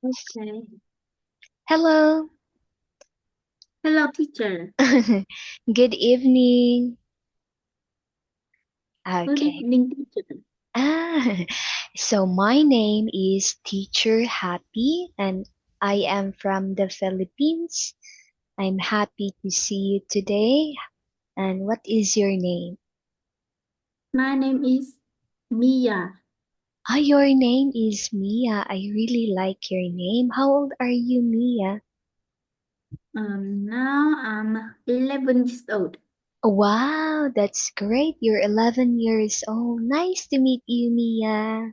Okay. Hello. Hello, teacher. Good evening. Good Okay. evening, teacher. Ah, so my name is Teacher Happy and I am from the Philippines. I'm happy to see you today. And what is your name? My name is Mia. Ah, your name is Mia. I really like your name. How old are you, Mia? Now I'm 11 years old. Wow, that's great. You're 11 years old. Nice to meet you, Mia.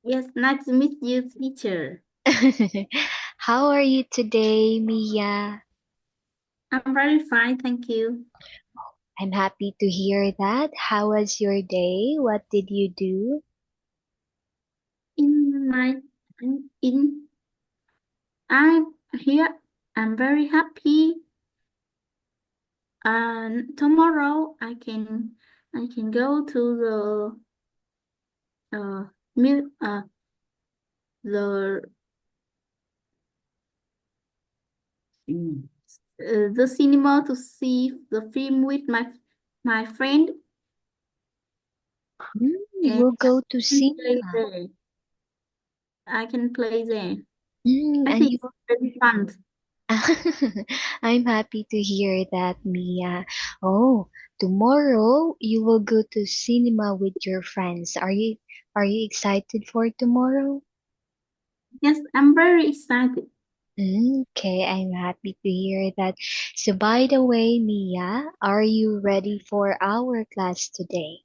Yes, nice to meet you, teacher. How are you today, Mia? I'm very fine, thank you. I'm happy to hear that. How was your day? What did you do? In my in I'm here. I'm very happy. And tomorrow I can go to the mil the the cinema to see the film with my friend, You and will I go to can play cinema. there. I can play there. I And think you it's very fun. I'm happy to hear that, Mia. Oh, tomorrow you will go to cinema with your friends. Are you excited for tomorrow? Yes, I'm very excited. Okay, I'm happy to hear that. So by the way, Mia, are you ready for our class today?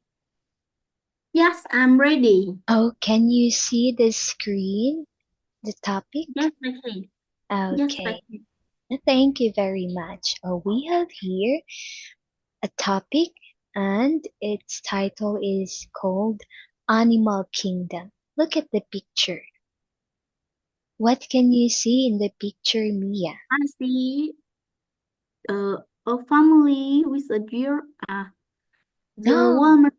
Yes, I'm ready. Oh, can you see the screen, the topic? Yes, I can. Yes, I Okay, can. thank you very much. We have here a topic and its title is called Animal Kingdom. Look at the picture. What can you see in the picture, Mia? I see uh, a family with a deer. The Oh, woman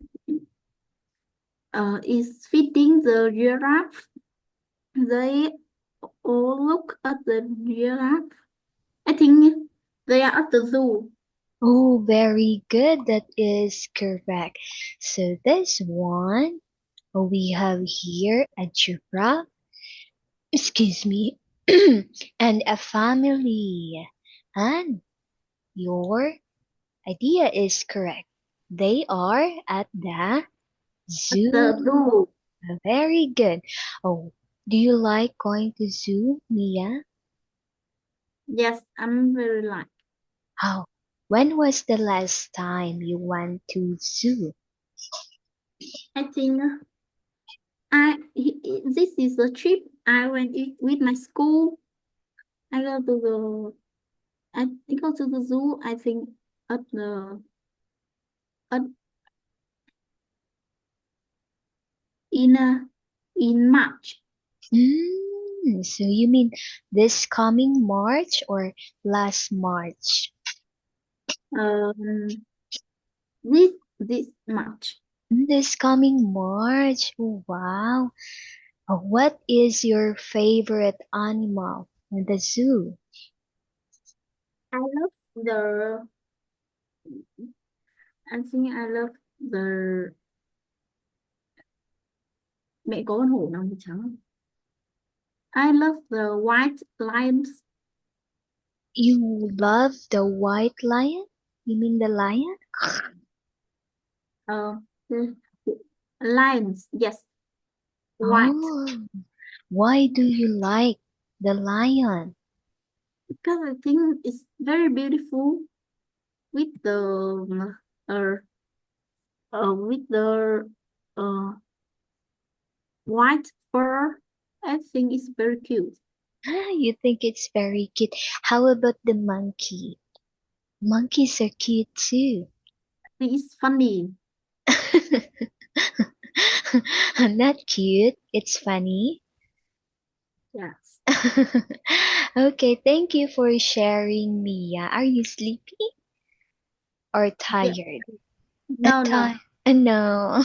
is feeding the giraffe. They all look at the giraffe. I think they are at the zoo. oh, very good. That is correct. So this one, we have here a giraffe, excuse me, and a family. And your idea is correct. They are at the At the zoo. zoo. Very good. Oh, do you like going to zoo, Mia? Yes, I'm very like. How? When was the last time you went to zoo? I think this is a trip I went with my school. I go to the I go to the zoo. I think at the at, in in March. So you mean this coming March or last March? Um, this March. This coming March. Oh, wow. What is your favorite animal in the zoo? I love the. I think I love the. Mẹ có con hổ nào thì trắng không? I love the white lions. You love the white lion? You mean the lion? Uh, the lions. Yes, white. Oh, why do you like the lion? Because I think it's very beautiful with the with the uh white fur. I think it's very cute. You think it's very cute. How about the monkey? Monkeys are cute too. I think it's funny. Not cute, it's funny. Yes. Okay, thank you for sharing, Mia. Are you sleepy or Yeah. tired? No, no. No.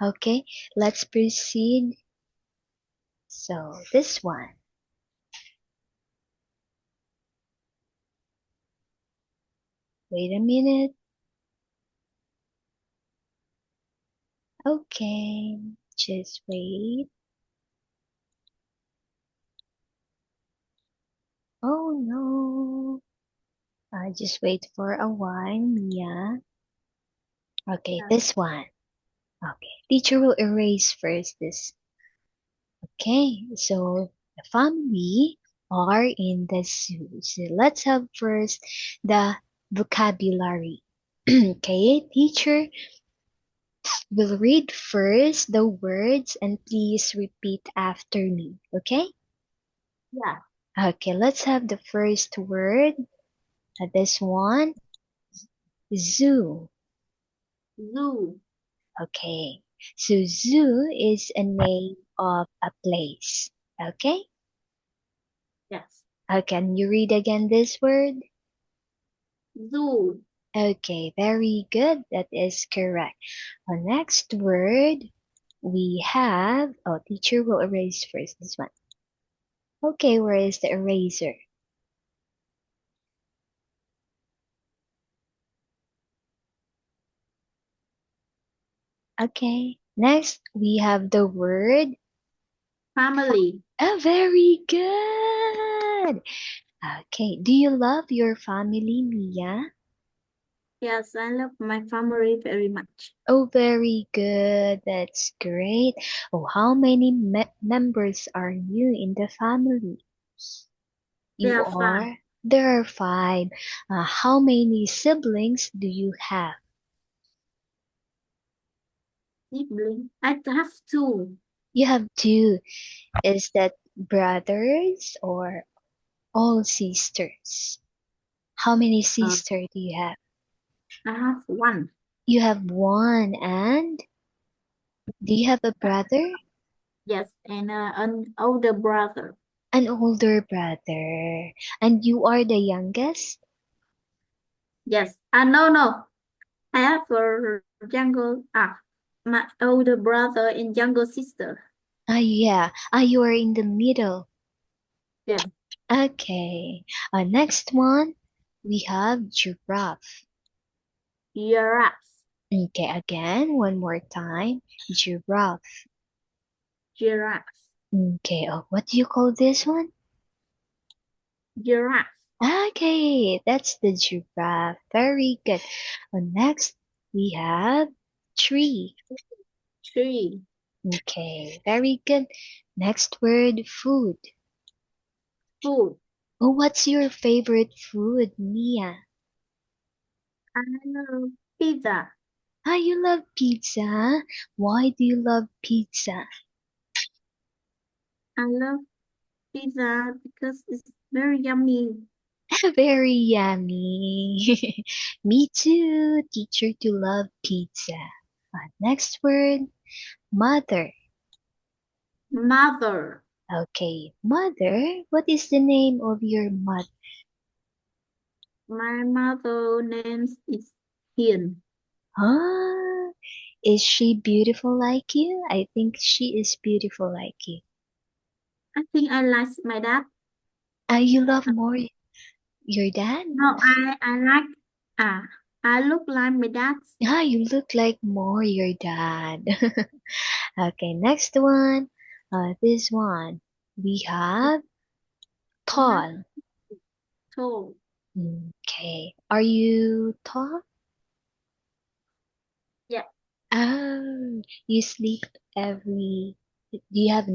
Okay, let's proceed. So this one. Wait a minute. Okay, just wait. Oh no. Just wait for a while, Mia. Okay, Yeah. this one. Okay, teacher will erase first this. Okay, so the family are in the zoo. So let's have first the vocabulary. Okay, teacher will read first the words and please repeat after me. Okay? Yeah. Okay, let's have the first word. This one, zoo. Zoo. Okay, so zoo is a name of a place. Okay? Yes. Can you read again this word? Zoo. Okay, very good. That is correct. Our next word we have, oh, teacher will erase first this one. Okay, where is the eraser? Okay, next we have the word, Family. very good. Okay, do you love your family, Mia? Yes, I love my family very much. Oh, very good. That's great. Oh, how many members are you in the family? There You are five are? There are five. How many siblings do you have? siblings. I have two. You have two. Is that brothers or all sisters? How many Uh, sisters do you have? I have one. You have one, and do you have a brother? Yes, and an older brother. An older brother. And you are the youngest? Yes. No. I have a younger, my older brother and younger sister. Yeah. You are in the middle. Yes. Okay. Next one, we have giraffe. Giraffe. Okay, again, one more time. Giraffe. Giraffe. Okay, what do you call this one? Giraffe. Okay, that's the giraffe. Very good. Next, we have tree. Tree. Okay, very good. Next word, food. Food. Oh, what's your favorite food, Mia? I love pizza. You love pizza. Why do you love pizza? I love pizza because it's very yummy. Very yummy. Me too. Teacher to love pizza. Next word, mother. Mother. Okay, mother. What is the name of your mother? My mother name is Hiền. Huh? Is she beautiful like you? I think she is beautiful like you. I think I like my dad. You love more your dad? No, I like I look like my dad. You look like more your dad. Okay, next one. This one. We have I have tall. tall. Okay. Are you tall? Yeah, You sleep do you have,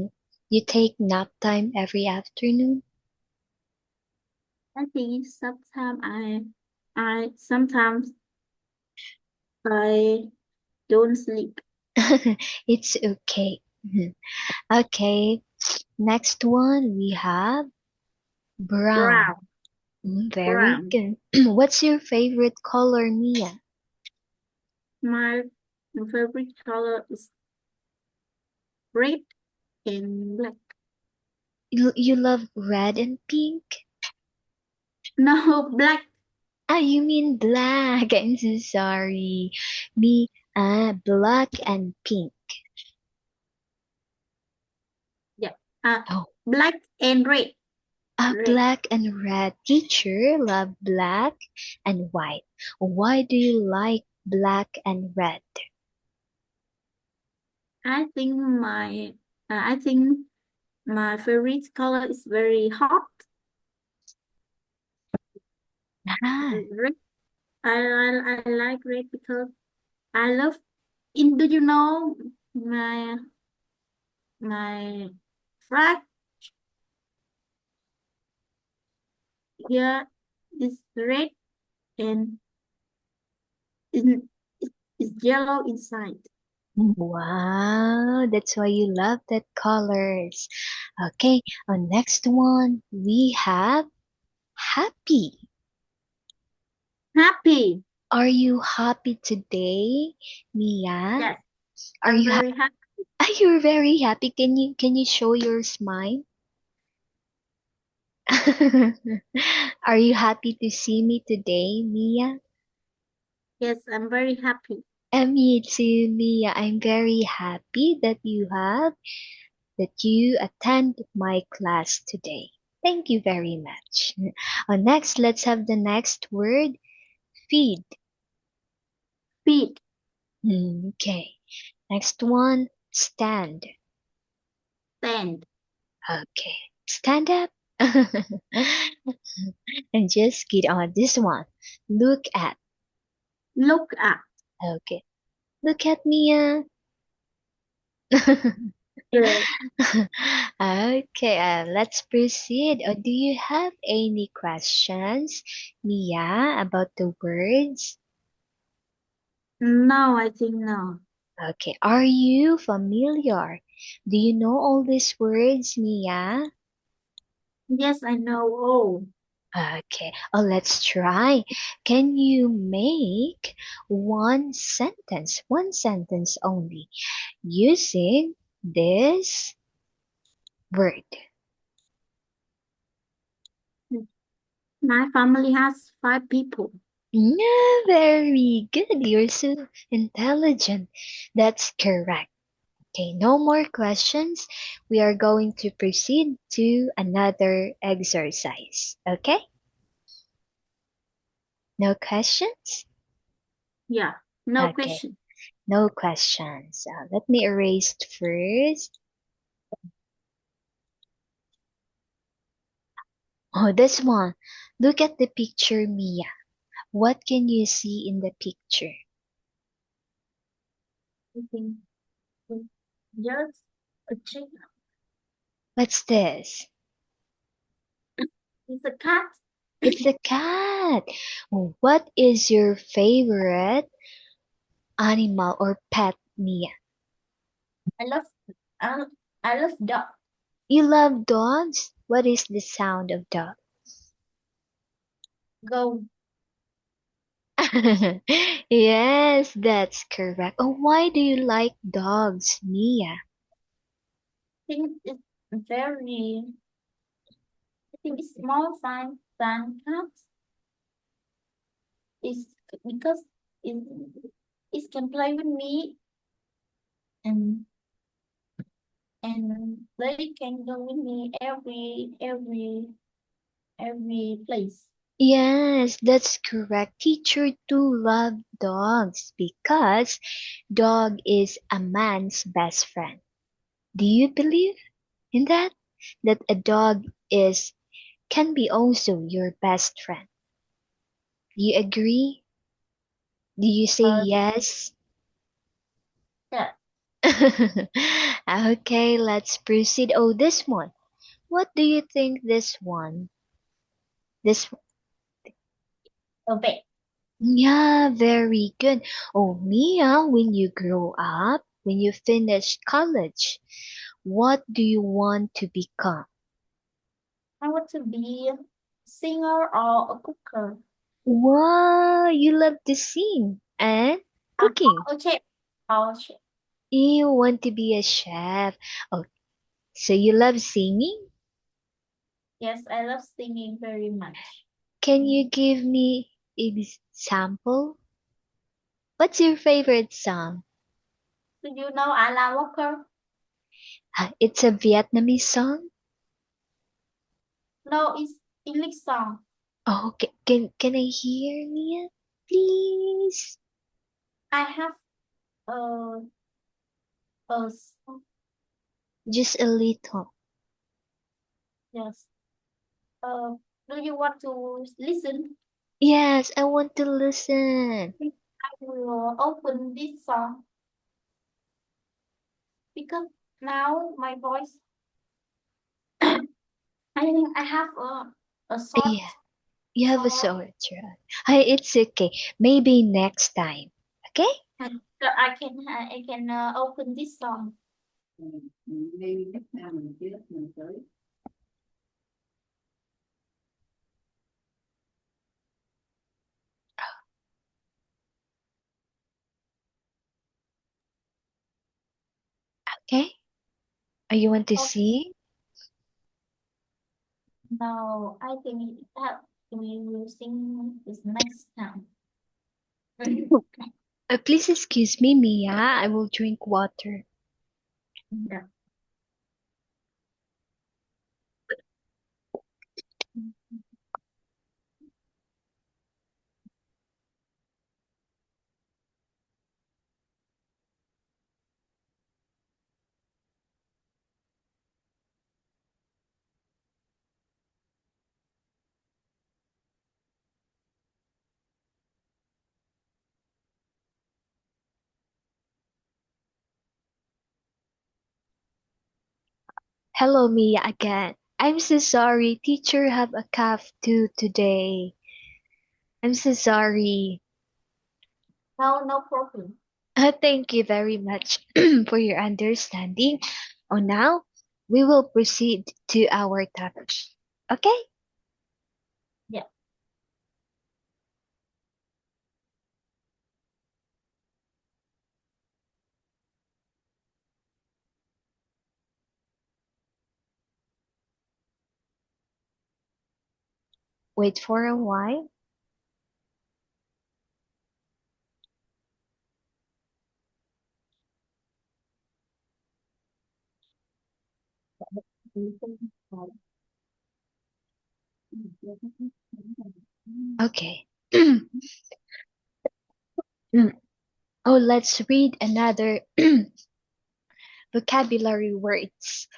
you take nap time every afternoon? I think sometimes I sometimes I don't sleep. It's okay. Okay. Next one we have brown. Brown. Very Brown. good. What's your favorite color, Mia? My favorite color is red and black. You love red and pink? No, black. You mean black. I'm so sorry. Me, black and pink. Yeah. Oh, Black and red. Red. black and red. Teacher love black and white. Why do you like black and red? I think I think my favorite color is very hot. Ah, Red. I like red because I love. Do you know my flag here is red and is is yellow inside. wow, that's why you love that colors. Okay, on next one we have happy. Happy. Are you happy today, Mia? Yes, Are I'm you very happy. are you very happy? Can you show your smile? Are you happy to see me today, Mia? Yes, I'm very happy. And me too, Mia. I'm very happy that you attend my class today. Thank you very much. Next, let's have the next word, feed. Feet. Okay. Next one, stand. Stand. Okay. Stand up. And just get on this one. Look at. Look at. Okay. Look at Mia. Yes. Okay, let's proceed. Do you have any questions, Mia, about the words? No, I think no. Okay, are you familiar? Do you know all these words, Mia? Yes, I know. Oh, Okay, let's try. Can you make one sentence only, using this word? my family has 5 people. Yeah, very good. You're so intelligent. That's correct. Okay, no more questions. We are going to proceed to another exercise. Okay? No questions? Yeah, no Okay, question. no questions. Let me erase first. Oh, this one. Look at the picture, Mia. What can you see in the picture? I think just a chicken. What's this? It's a cat. It's a cat. Oh, what is your favorite animal or pet, Mia? I love I, I love dog. You love dogs? What is the sound of dog? Go. Yes, that's correct. Oh, why do you like dogs, Mia? Think it's very. I think it's more fun than cats. It's because it it can play with me and they can go with me every place. Yes, that's correct. Teacher do love dogs because dog is a man's best friend. Do you believe in that? That a dog is can be also your best friend. Do you agree? Do you say Uh, yes? yeah, Okay, let's proceed. Oh, this one. What do you think this one? This a vet. Yeah, very good. Oh, Mia, when you grow up, when you finish college, what do you want to become? I want to be a singer or a cooker. Wow, you love to sing and cooking. Okay. Oh, shit. You want to be a chef. Oh, so you love singing? Yes, I love singing very much. Can you give me example? What's your favorite song? Do you know Alan Walker? It's a Vietnamese song? No, it's English song. Oh, can I hear, Mia? Please? I have a song. Just a little. Yes. Do you want to listen? Yes, I want to listen. I will open this song because now my voice. I think I have a short Yeah, you have a song. sore throat. Hi, it's okay. Maybe next time. Okay? And I can open this song. Maybe next time mình tới. Okay? You want to Okay. sing? No, I think that we will sing this next time. Please excuse me, Mia. I will drink water. Yeah. Hello, Mia again. I'm so sorry. Teacher have a cough too today. I'm so sorry. No, no problem. Thank you very much for your understanding. Oh, now we will proceed to our topic. Okay? Yeah. Wait for a while. Okay. Oh, let's read another vocabulary words.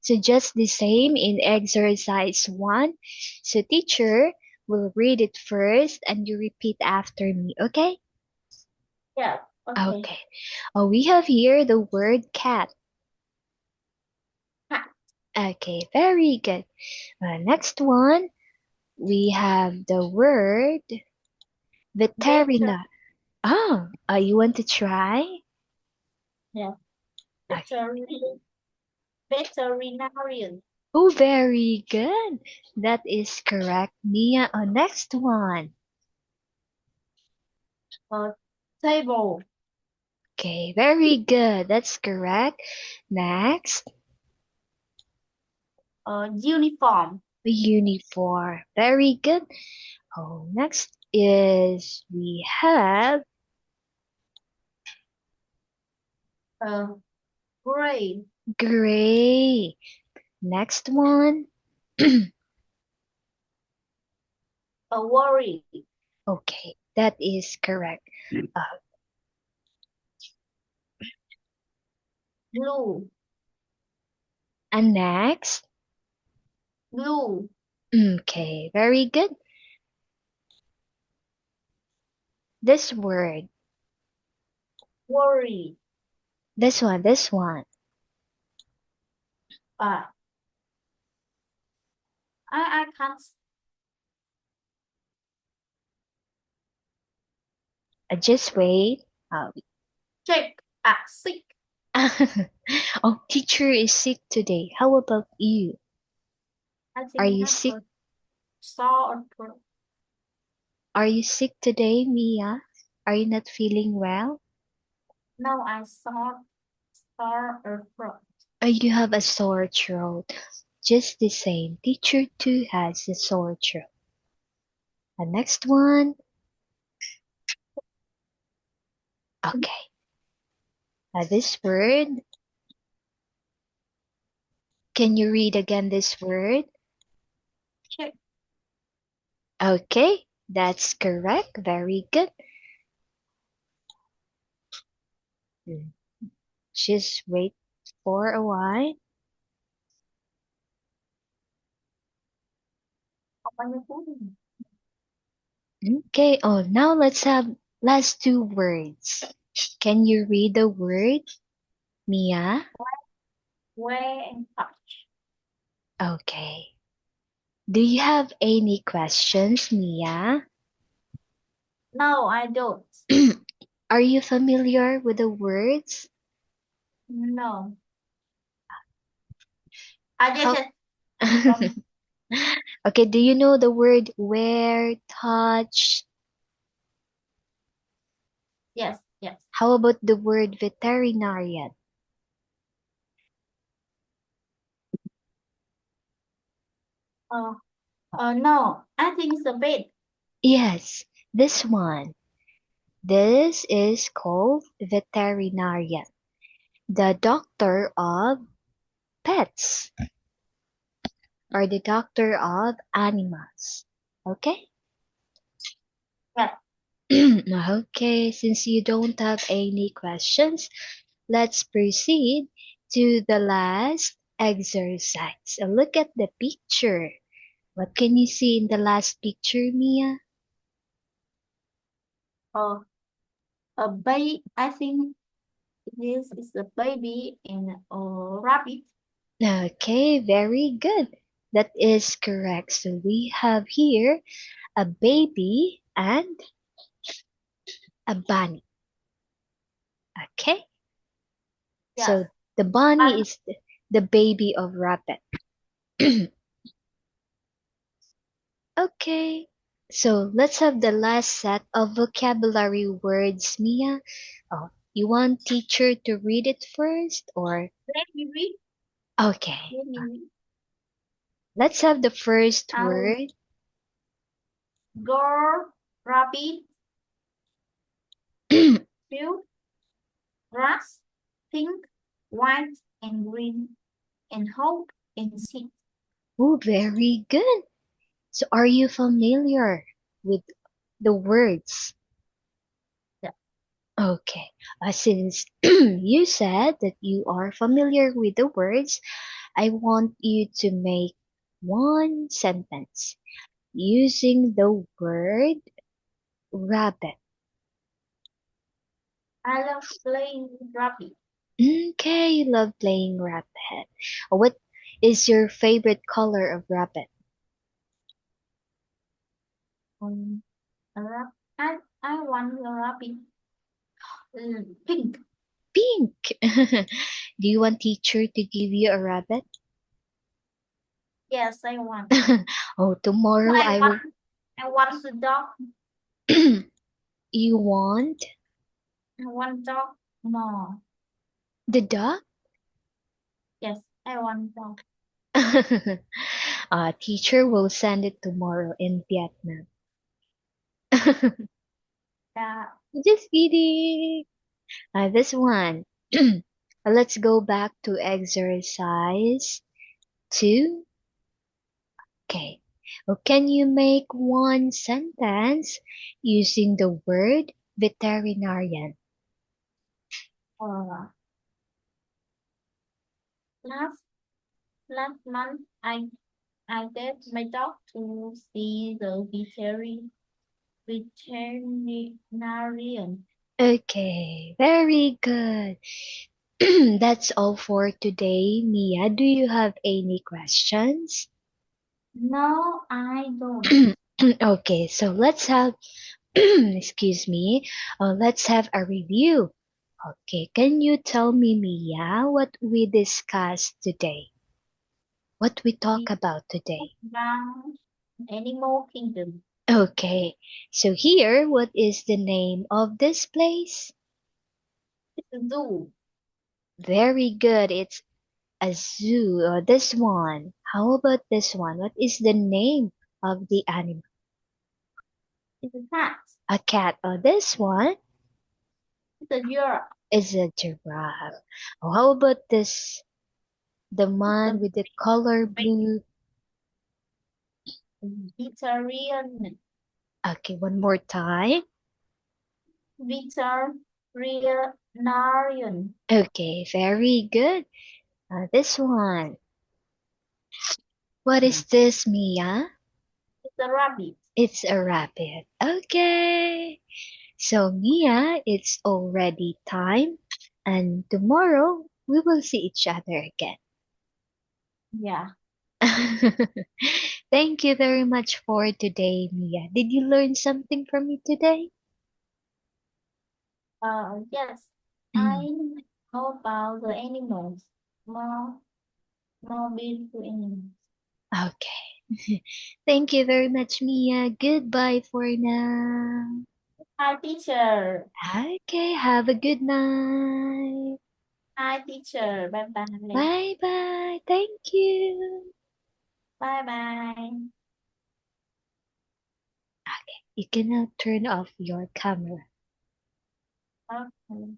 So just the same in exercise 1. So teacher will read it first and you repeat after me, okay? Yeah. Okay. Okay. Oh, we have here the word cat. Ha. Okay, very good. Next one, we have the word Better. veterinary. Oh, you want to try? Yeah. Okay. Veterinarian. Oh, very good. That is correct, Mia. Next one. Table. Okay, very good. That's correct. Next, Uniform. uniform. Very good. Oh, next is we have Gray. gray. Next one. Worry. Okay, that is correct. Uh, Blue. and next. Blue. Okay, very good. This word. Worry. This one. Uh, I can't Just wait. Uh, check. Sick. oh, teacher is sick today. How about you? I Are think you have sick? a sore throat. Are you sick today, Mia? Are you not feeling well? No, I saw sore throat. You have a sore throat. Just the same. Teacher too has a sore throat. The next one. Okay. This word. Can you read again this word? Check. Okay, that's correct. Very good. Just wait for a while. Okay, oh, now let's have last two words. Can you read the word, Mia? Wear and touch. Okay. Do you have any questions, Mia? No, I don't. Are you familiar with the words? No. I just How- said Okay, do you know the word wear, touch? yes, yes. How about the word veterinarian? No, I think it's a bed. Yes, this one. This is called veterinarian, the doctor of pets or the doctor of animals. Okay? Yes. Okay, since you don't have any questions, let's proceed to the last exercise. So look at the picture. What can you see in the last picture, Mia? Uh, a baby. I think this is a baby and a rabbit. Okay, very good. That is correct. So we have here a baby and a bunny. Okay? Yes. So the bunny But is the baby of rabbit. Okay. So let's have the last set of vocabulary words, Mia. Oh, you want teacher to read it first or let me read. okay. Let me read. Let's have the first Um, word. girl, rabbit, blue, grass, pink, white, and green, and hope and seed. Oh, very good. So are you familiar with the words? Yeah. Okay. Since you said that you are familiar with the words, I want you to make one sentence using the word rabbit. I love playing rabbit. Okay, you love playing rabbit. What is your favorite color of rabbit? Um, a rab I want a rabbit. Pink. Pink. Do you want teacher to give you a rabbit? Yes, I want. Oh, tomorrow I I will. want. I want the dog. You want I want dog more. the dog? Yes, I want dog. Teacher will send it tomorrow in Vietnam. Yeah. Just kidding. This one. Let's go back to exercise 2. Okay. Well, can you make one sentence using the word veterinarian? Uh, last last month, I get my dog to see the veterinarian. Okay, very good. That's all for today, Mia. Do you have any questions? No, I don't. Okay, so let's have, excuse me, let's have a review. Okay, can you tell me, Mia, what we discussed today? What we talk We about today? found Animal Kingdom. Okay, so here, what is the name of this place? It's a zoo. Very good, it's a zoo. This one. How about this one? What is the name of the animal? It's a cat. A cat. This one It's a giraffe. is a giraffe. How about this? The man with the color blue. Victorian. Okay, one more time. Victorian. Okay, very good. This one. What is this, Mia? It's a rabbit. It's a rabbit. Okay. So, Mia, it's already time, and tomorrow we will see each other again. Yeah. Thank you very much for today, Mia. Did you learn something from me today? Yes. I know about the animals. More, more beautiful animals. Okay. Thank you very much, Mia. Goodbye for now. Hi, teacher. Okay, have a good night. Hi, teacher. Bye bye. Bye bye. Thank you. Bye bye. You can now turn off your camera. Okay.